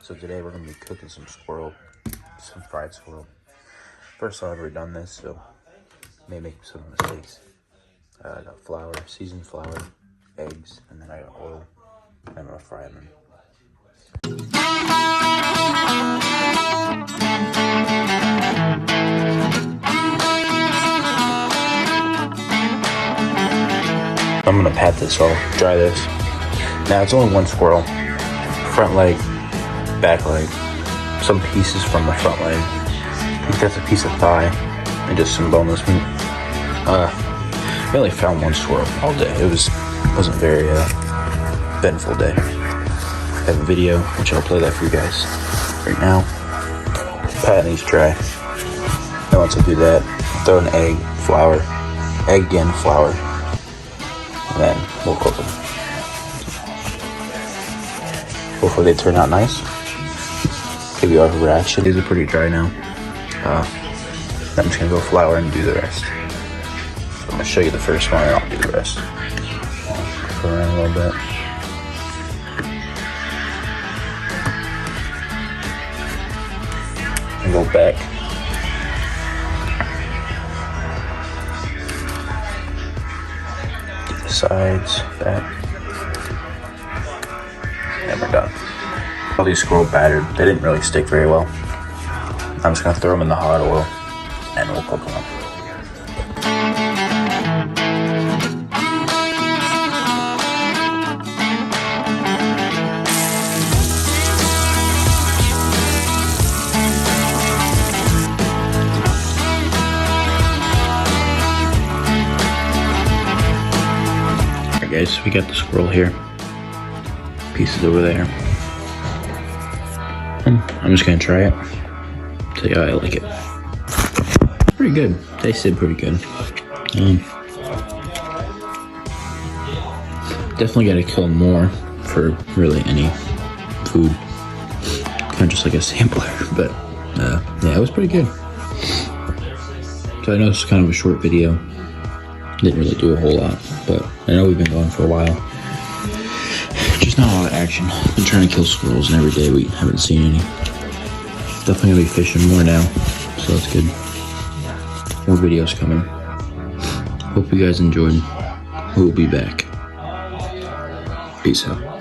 So today we're gonna be cooking some squirrel, some fried squirrel. First time I've ever done this, so may make some mistakes. I got flour, seasoned flour, eggs, and then I got oil. And I'm gonna fry them. I'm gonna pat this, so I'll dry this. Now it's only one squirrel. Front leg, back leg, some pieces from the front leg. I think that's a piece of thigh and just some boneless meat. I only found one squirrel all day. It wasn't very eventful day. I have a video which I'll play that for you guys right now. Pat these dry. Then once I do that, throw an egg, flour, egg again, flour, and then we'll cook them. Hopefully they turn out nice. Give you our reaction. These are pretty dry now. I'm just gonna go flour and do the rest. So I'm gonna show you the first one and I'll do the rest. Cook around a little bit. And go back. Get the sides back. And we're done. All these squirrel battered, they didn't really stick very well. I'm just gonna throw them in the hot oil and we'll cook them up. Alright guys, we got the squirrel here. Pieces over there. I'm just gonna try it. Tell you how I like it. Pretty good. Tasted pretty good. Definitely gotta kill more for really any food. Kind of just like a sampler, but yeah, it was pretty good. So I know it's kind of a short video. Didn't really do a whole lot, but I know we've been going for a while. Just not a lot of action. Been trying to kill squirrels, and every day we haven't seen any. Definitely gonna be fishing more now, so that's good. More videos coming. Hope you guys enjoyed. We'll be back. Peace out.